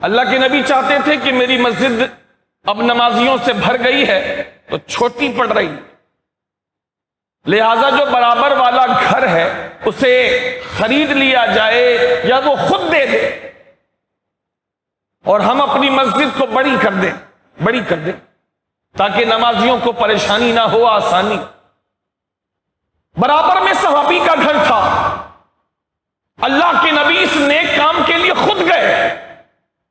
اللہ کے نبی چاہتے تھے کہ میری مسجد اب نمازیوں سے بھر گئی ہے تو چھوٹی پڑ رہی ہے، لہذا جو برابر والا گھر ہے اسے خرید لیا جائے یا وہ خود دے دے اور ہم اپنی مسجد کو بڑی کر دیں تاکہ نمازیوں کو پریشانی نہ ہو، آسانی۔ برابر میں صحابی کا گھر تھا، اللہ کے نبی اس نیک کام کے لیے خود گئے،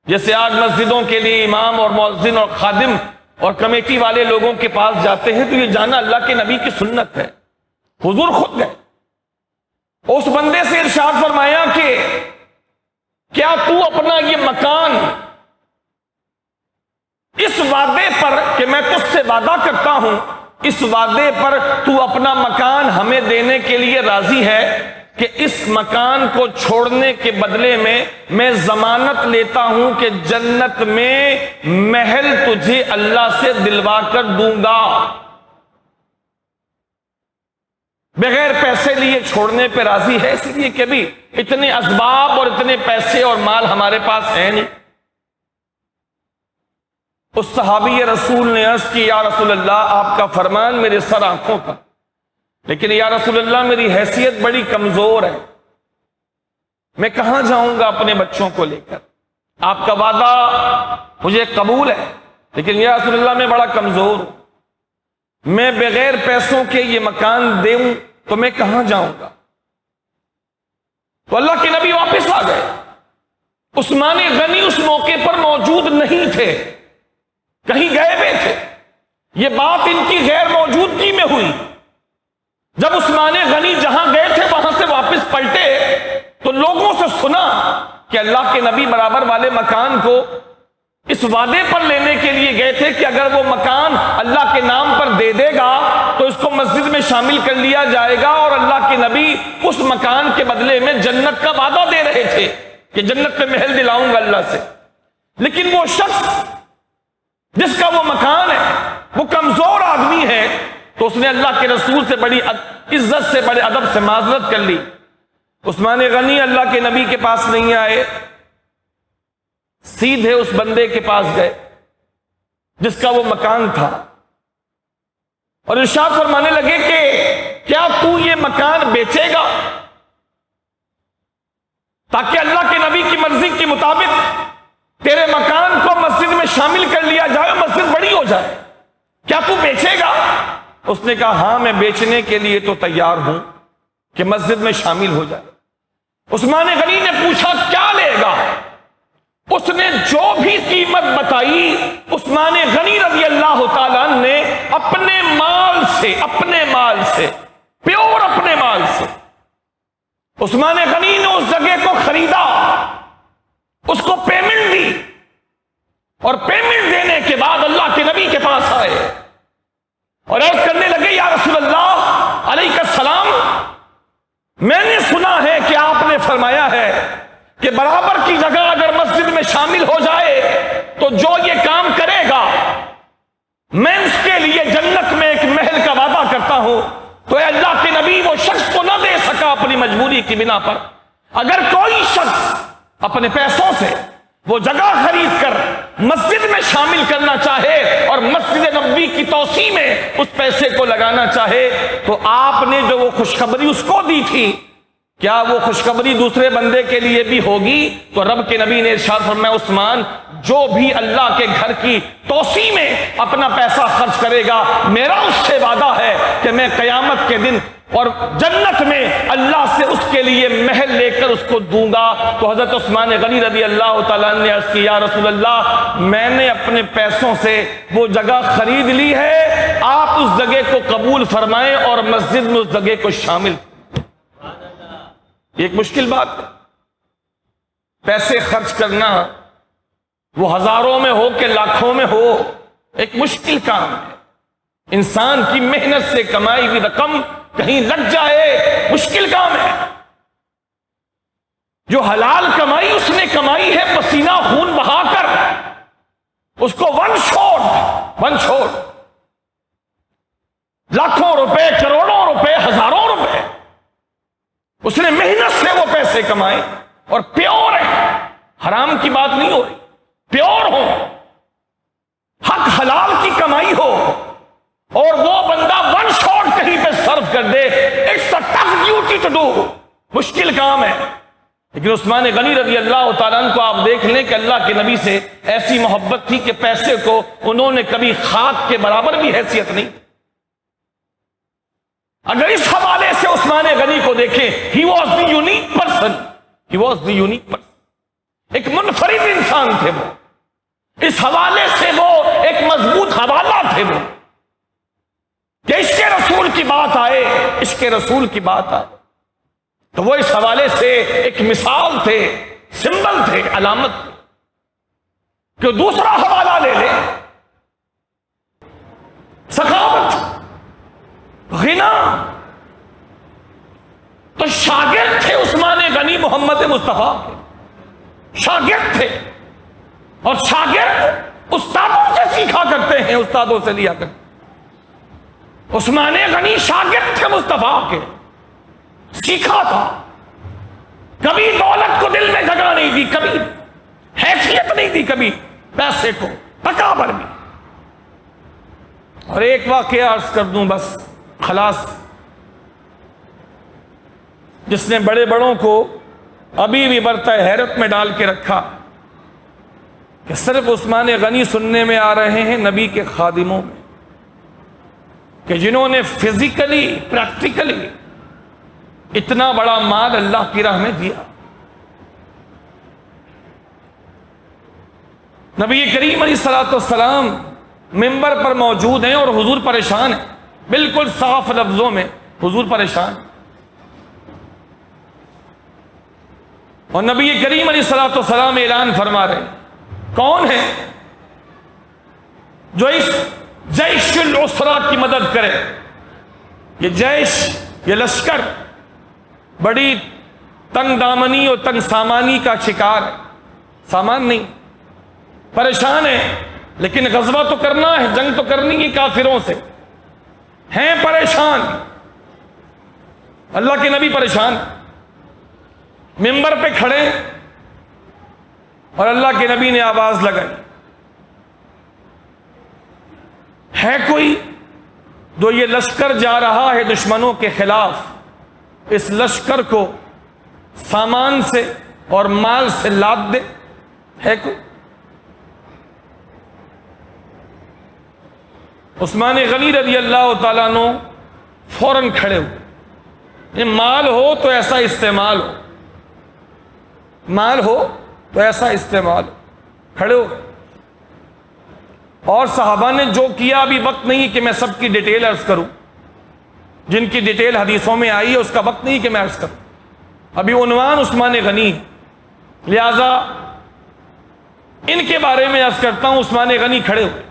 جیسے آج مسجدوں کے لیے امام اور مؤذن اور خادم اور کمیٹی والے لوگوں کے پاس جاتے ہیں تو یہ جانا اللہ کے نبی کی سنت ہے، حضور خود گئے۔ اس بندے سے ارشاد فرمایا کہ کیا تو اپنا یہ مکان اس وعدے پر کہ میں تجھ سے وعدہ کرتا ہوں، اس وعدے پر تو اپنا مکان ہمیں دینے کے لیے راضی ہے کہ اس مکان کو چھوڑنے کے بدلے میں ضمانت لیتا ہوں کہ جنت میں محل تجھے اللہ سے دلوا کر دوں گا، بغیر پیسے لیے چھوڑنے پہ راضی ہے؟ اس لیے کہ بھی اتنے اسباب اور اتنے پیسے اور مال ہمارے پاس ہے نہیں۔ اس صحابی رسول نے عرض کی یا رسول اللہ آپ کا فرمان میرے سر آنکھوں پر، لیکن یا رسول اللہ میری حیثیت بڑی کمزور ہے، میں کہاں جاؤں گا اپنے بچوں کو لے کر؟ آپ کا وعدہ مجھے قبول ہے لیکن یا رسول اللہ میں بڑا کمزور ہوں، میں بغیر پیسوں کے یہ مکان دوں تو میں کہاں جاؤں گا؟ تو اللہ کے نبی واپس آ گئے۔ عثمان غنی اس موقع پر موجود نہیں تھے، کہیں گئے ہوئے تھے، یہ بات ان کی غیر موجودگی میں ہوئی۔ جب عثمان غنی جہاں گئے تھے وہاں سے واپس پلٹے تو لوگوں سے سنا کہ اللہ کے نبی برابر والے مکان کو اس وعدے پر لینے کے لیے گئے تھے کہ اگر وہ مکان اللہ کے نام پر دے دے گا تو اس کو مسجد میں شامل کر لیا جائے گا، اور اللہ کے نبی اس مکان کے بدلے میں جنت کا وعدہ دے رہے تھے کہ جنت میں محل دلاؤں گا اللہ سے۔ لیکن وہ شخص جس کا وہ مکان ہے وہ کمزور آدمی ہے، تو اس نے اللہ کے رسول سے بڑی عزت سے بڑے ادب سے معذرت کر لی۔ عثمان غنی اللہ کے نبی کے پاس نہیں آئے، سیدھے اس بندے کے پاس گئے جس کا وہ مکان تھا اور ارشاد فرمانے لگے کہ کیا تو یہ مکان بیچے گا تاکہ اللہ کے نبی کی مرضی کے مطابق تیرے مکان کو مسجد میں شامل کر لیا جائے، مسجد بڑی ہو جائے، کیا تو بیچے گا؟ اس نے کہا ہاں میں بیچنے کے لیے تو تیار ہوں کہ مسجد میں شامل ہو جائے۔ عثمان غنی نے پوچھا کیا لے گا؟ اس نے جو بھی قیمت بتائی عثمان غنی رضی اللہ تعالیٰ نے اپنے مال سے پیور اپنے مال سے عثمان غنی نے اس جگہ کو خریدا، اس کو پیمنٹ دی، اور پیمنٹ دینے کے بعد اللہ کے نبی کے پاس آئے اور عرض کرنے لگے یا رسول اللہ علیہ السلام، میں نے سنا ہے کہ آپ نے فرمایا ہے کہ برابر کی جگہ اگر مسجد میں شامل ہو جائے تو جو یہ کام کرے گا میں اس کے لیے جنت میں ایک محل کا وعدہ کرتا ہوں۔ تو اے اللہ کے نبی وہ شخص تو نہ دے سکا اپنی مجبوری کی بنا پر، اگر کوئی شخص اپنے پیسوں سے وہ جگہ خرید کر مسجد میں شامل کرنا چاہے اور مسجد نبوی کی توسیع میں اس پیسے کو لگانا چاہے تو آپ نے جو وہ خوشخبری اس کو دی تھی کیا وہ خوشخبری دوسرے بندے کے لیے بھی ہوگی؟ تو رب کے نبی نے ارشاد فرمایا عثمان جو بھی اللہ کے گھر کی توسیع میں اپنا پیسہ خرچ کرے گا میرا اس سے وعدہ ہے کہ میں قیامت کے دن اور جنت میں اللہ سے اس کے لیے محل لے کر اس کو دوں گا۔ تو حضرت عثمان غنی رضی اللہ تعالیٰ نے عرض کی یا رسول اللہ میں نے اپنے پیسوں سے وہ جگہ خرید لی ہے، آپ اس جگہ کو قبول فرمائیں اور مسجد میں اس جگہ کو شامل۔ یہ ایک مشکل بات ہے، پیسے خرچ کرنا وہ ہزاروں میں ہو کہ لاکھوں میں ہو ایک مشکل کام ہے، انسان کی محنت سے کمائی ہوئی رقم کہیں لگ جائے مشکل کام ہے۔ جو حلال کمائی اس نے کمائی ہے پسینہ خون بہا کر، اس کو ون شوٹ لاکھوں روپے، کروڑوں روپے، ہزاروں روپے اس نے محنت سے وہ پیسے کمائے اور پیور ہے، حرام کی بات نہیں ہو رہی۔ پیور ہو، حق حلال کی کمائی ہو، اور وہ بندہ ون شاٹ کہیں پہ سرو کر دے، it's a tough duty to do, مشکل کام ہے۔ لیکن عثمان غنی رضی اللہ تعالیٰ عنہ کو آپ دیکھ لیں کہ اللہ کے نبی سے ایسی محبت تھی کہ پیسے کو انہوں نے کبھی خاک کے برابر بھی حیثیت نہیں۔ اگر اس حوالے سے عثمان غنی کو دیکھیں، he was the unique person, he was the unique person, ایک منفرد انسان تھے وہ۔ اس حوالے سے وہ ایک مضبوط حوالہ تھے وہ، کہ عشق رسول کی بات آئے، عشق رسول کی بات آئے تو وہ اس حوالے سے ایک مثال تھے، سمبل تھے، علامت تھے۔ کہ دوسرا حوالہ لے لے، سخاوت، غنا، تو شاگرد تھے عثمان غنی محمد مصطفیٰ کے، شاگرد تھے، اور شاگرد استادوں سے سیکھا کرتے ہیں، استادوں سے لیا کرتے۔ عثمان غنی شاگرد تھے مصطفیٰ کے، سیکھا تھا، کبھی دولت کو دل میں جگہ نہیں دی، کبھی حیثیت نہیں دی، کبھی پیسے کو، تکابر بھی۔ اور ایک واقعہ عرض کر دوں بس، خلاص، جس نے بڑے بڑوں کو ابھی بھی برتہ حیرت میں ڈال کے رکھا کہ صرف عثمان غنی سننے میں آ رہے ہیں نبی کے خادموں میں، کہ جنہوں نے فزیکلی، پریکٹیکلی اتنا بڑا مال اللہ کی راہ میں دیا۔ نبی کریم علیہ الصلوۃ والسلام ممبر پر موجود ہیں اور حضور پریشان ہیں، بالکل صاف لفظوں میں حضور پریشان ہیں، اور نبی کریم علیہ الصلوۃ والسلام اعلان فرما رہے ہیں، کون ہے جو اس جیش العسرہ کی مدد کرے؟ یہ جیش، یہ لشکر بڑی تنگ دامنی اور تنگ سامانی کا شکار ہے، سامان نہیں، پریشان ہے، لیکن غزوہ تو کرنا ہے، جنگ تو کرنی ہے کافروں سے، ہیں پریشان، اللہ کے نبی پریشان، ممبر پہ کھڑے، اور اللہ کے نبی نے آواز لگائی، ہے کوئی جو یہ لشکر جا رہا ہے دشمنوں کے خلاف، اس لشکر کو سامان سے اور مال سے لاد دے؟ ہے کوئی؟ عثمان غنی رضی اللہ تعالیٰ عنہ فوراً کھڑے ہوئے، یہ مال ہو تو ایسا استعمال ہو، مال ہو تو ایسا استعمال ہو، کھڑے ہو گئے۔ اور صحابہ نے جو کیا، ابھی وقت نہیں کہ میں سب کی ڈیٹیل عرض کروں، جن کی ڈیٹیل حدیثوں میں آئی ہے اس کا وقت نہیں کہ میں عرض کروں، ابھی عنوان عثمان غنی، لہذا ان کے بارے میں عرض کرتا ہوں۔ عثمان غنی کھڑے ہوئے،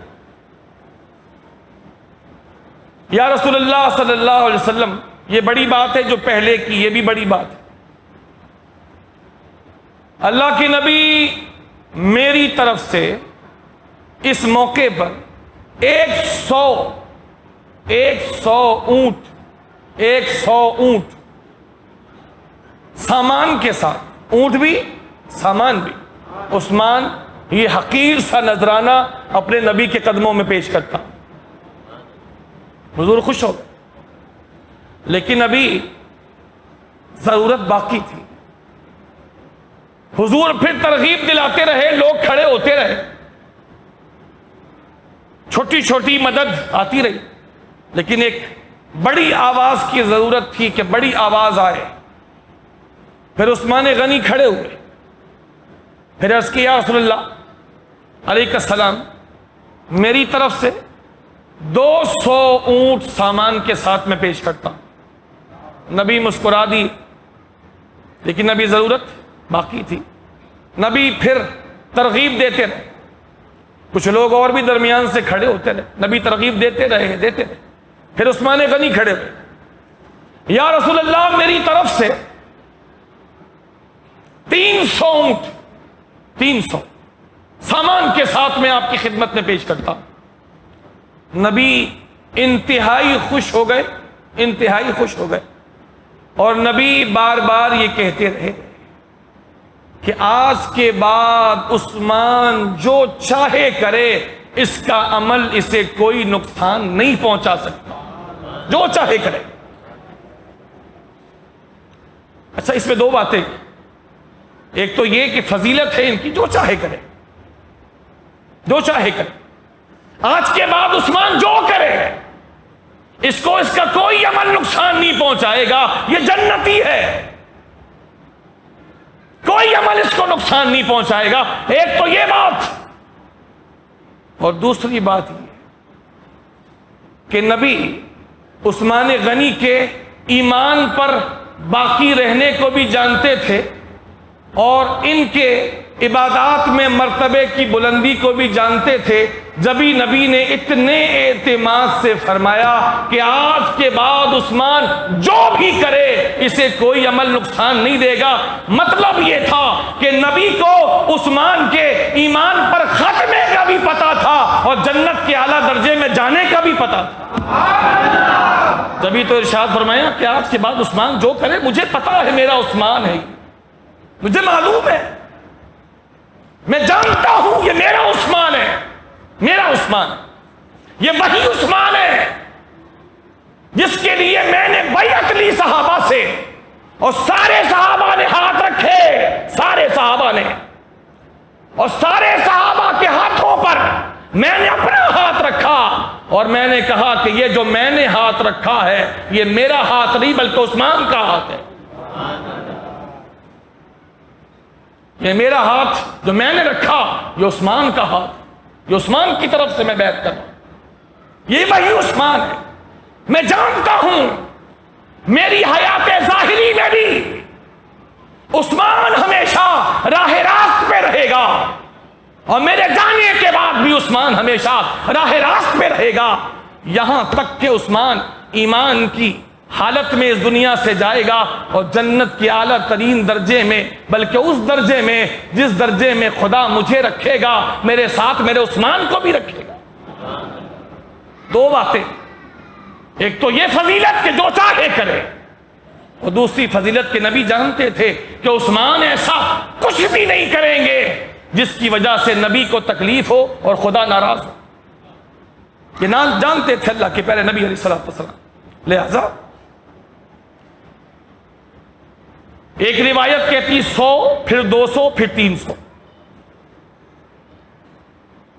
یا رسول اللہ صلی اللہ علیہ وسلم، یہ بڑی بات ہے جو پہلے کی، یہ بھی بڑی بات ہے، اللہ کے نبی میری طرف سے اس موقع پر 100 اونٹ سامان کے ساتھ، اونٹ بھی سامان بھی، عثمان یہ حقیر سا نذرانہ اپنے نبی کے قدموں میں پیش کرتا۔ حضور خوش ہو گئے، لیکن ابھی ضرورت باقی تھی۔ حضور پھر ترغیب دلاتے رہے، لوگ کھڑے ہوتے رہے، چھوٹی چھوٹی مدد آتی رہی، لیکن ایک بڑی آواز کی ضرورت تھی کہ بڑی آواز آئے۔ پھر عثمان غنی کھڑے ہوئے، پھر عرض کیا، یا رسول اللہ علیہ السلام، میری طرف سے 200 اونٹ سامان کے ساتھ میں پیش کرتا ہوں۔ نبی مسکرا دی، لیکن نبی ضرورت باقی تھی۔ نبی پھر ترغیب دیتے رہے، کچھ لوگ اور بھی درمیان سے کھڑے ہوتے رہے، نبی ترغیب دیتے رہے۔ پھر عثمان غنی کھڑے ہوئے، یا رسول اللہ میری طرف سے 300 اونٹ، 300 سامان کے ساتھ میں آپ کی خدمت میں پیش کرتا ہوں۔ نبی انتہائی خوش ہو گئے، انتہائی خوش ہو گئے، اور نبی بار بار یہ کہتے رہے کہ آج کے بعد عثمان جو چاہے کرے، اس کا عمل اسے کوئی نقصان نہیں پہنچا سکتا، جو چاہے کرے۔ اچھا، اس میں دو باتیں، ایک تو یہ کہ فضیلت ہے ان کی، جو چاہے کرے، جو چاہے کرے۔ آج کے بعد عثمان جو کرے اس کو اس کا کوئی عمل نقصان نہیں پہنچائے گا، یہ جنتی ہے، کوئی عمل اس کو نقصان نہیں پہنچائے گا۔ ایک تو یہ بات، اور دوسری بات یہ کہ نبی عثمان غنی کے ایمان پر باقی رہنے کو بھی جانتے تھے، اور ان کے عبادات میں مرتبے کی بلندی کو بھی جانتے تھے، جبھی نبی نے اتنے اعتماد سے فرمایا کہ آج کے بعد عثمان جو بھی کرے اسے کوئی عمل نقصان نہیں دے گا۔ مطلب یہ تھا کہ نبی کو عثمان کے ایمان پر ختمے کا بھی پتا تھا اور جنت کے اعلیٰ درجے میں جانے کا بھی پتا تھا۔ جبھی تو ارشاد فرمایا کہ آج کے بعد عثمان جو کرے، مجھے پتا ہے میرا عثمان ہے، مجھے معلوم ہے، میں جانتا ہوں یہ میرا عثمان ہے، میرا عثمان، یہ وہی عثمان ہے جس کے لیے میں نے بیعت لی صحابہ سے، اور سارے صحابہ نے ہاتھ رکھے، سارے صحابہ نے، اور سارے صحابہ کے ہاتھوں پر میں نے اپنا ہاتھ رکھا، اور میں نے کہا کہ یہ جو میں نے ہاتھ رکھا ہے یہ میرا ہاتھ نہیں بلکہ عثمان کا ہاتھ ہے، یہ میرا ہاتھ جو میں نے رکھا یہ عثمان کا ہاتھ، یہ عثمان کی طرف سے میں بیعت کر رہا ہوں، یہ وہی عثمان ہے۔ میں جانتا ہوں میری حیات ظاہری میں بھی عثمان ہمیشہ راہ راست پہ رہے گا، اور میرے جانے کے بعد بھی عثمان ہمیشہ راہ راست پہ رہے گا، یہاں تک کہ عثمان ایمان کی حالت میں اس دنیا سے جائے گا اور جنت کے اعلیٰ ترین درجے میں، بلکہ اس درجے میں جس درجے میں خدا مجھے رکھے گا، میرے ساتھ میرے عثمان کو بھی رکھے گا۔ دو باتیں، ایک تو یہ فضیلت کہ جو چاہے کرے، اور دوسری فضیلت کہ نبی جانتے تھے کہ عثمان ایسا کچھ بھی نہیں کریں گے جس کی وجہ سے نبی کو تکلیف ہو اور خدا ناراض ہو۔ یہ جانتے تھے اللہ کے پیارے نبی علیہ الصلوۃ والسلام۔ لہذا ایک روایت کہتی 100، پھر 200، پھر 300،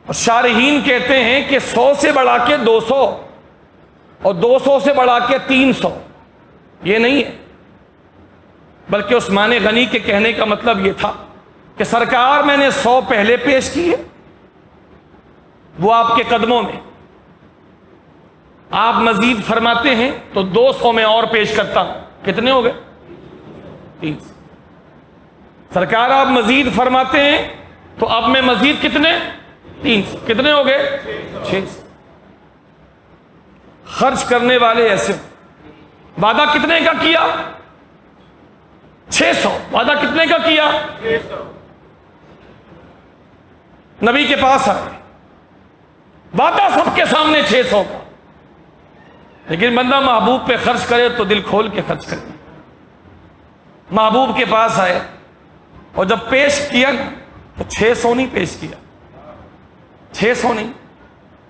اور شارحین کہتے ہیں کہ 100 سے بڑھا کے 200 اور 200 سے بڑھا کے 300 یہ نہیں ہے، بلکہ عثمان غنی کے کہنے کا مطلب یہ تھا کہ سرکار میں نے 100 پہلے پیش کی ہے، وہ آپ کے قدموں میں، آپ مزید فرماتے ہیں تو 200 میں اور پیش کرتا ہوں، کتنے ہو گئے؟ 300۔ سرکار آپ مزید فرماتے ہیں تو اب میں مزید کتنے؟ 300۔ کتنے ہو گئے؟ 600۔ خرچ کرنے والے ایسے، وعدہ کتنے کا کیا؟ 600۔ وعدہ کتنے کا کیا؟ 600۔ نبی کے پاس آئے، وعدہ سب کے سامنے 600 کا، لیکن بندہ محبوب پہ خرچ کرے تو دل کھول کے خرچ کرے۔ محبوب کے پاس آئے اور جب پیش کیا تو 600 نہیں پیش کیا، 600 نہیں،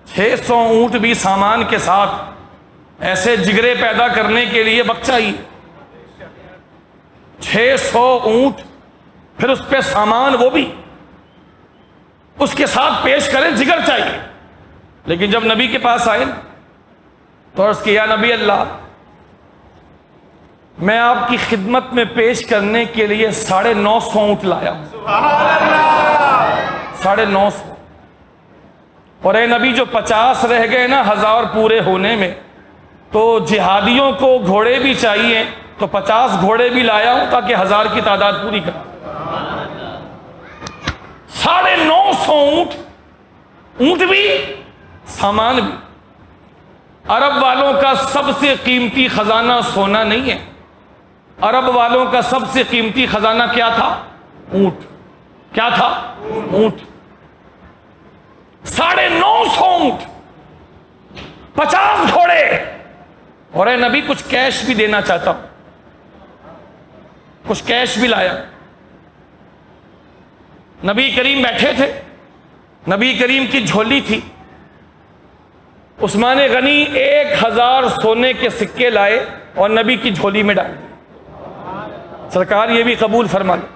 600 اونٹ بھی سامان کے ساتھ ایسے جگرے پیدا کرنے کے لیے وقت چاہیے، 600 اونٹ پھر اس پہ سامان وہ بھی اس کے ساتھ پیش کریں، جگر چاہیے۔ لیکن جب نبی کے پاس آئے تو عرض کیا، نبی اللہ، میں آپ کی خدمت میں پیش کرنے کے لیے 950 اونٹ لایا ہوں، 950۔ اور اے نبی، جو 50 رہ گئے نا 1000 پورے ہونے میں، تو جہادیوں کو گھوڑے بھی چاہیے، تو 50 گھوڑے بھی لایا ہوں تاکہ 1000 کی تعداد پوری کر۔ 950 اونٹ، اونٹ بھی سامان بھی۔ عرب والوں کا سب سے قیمتی خزانہ سونا نہیں ہے، عرب والوں کا سب سے قیمتی خزانہ کیا تھا؟ اونٹ۔ کیا تھا؟ اونٹ۔ 950 اونٹ، 50 گھوڑے، اور اے نبی کچھ کیش بھی دینا چاہتا ہوں، کچھ کیش بھی لایا۔ نبی کریم بیٹھے تھے، نبی کریم کی جھولی تھی، عثمان غنی 1000 سونے کے سکے لائے اور نبی کی جھولی میں ڈالے۔ سرکار یہ بھی قبول فرما لیں۔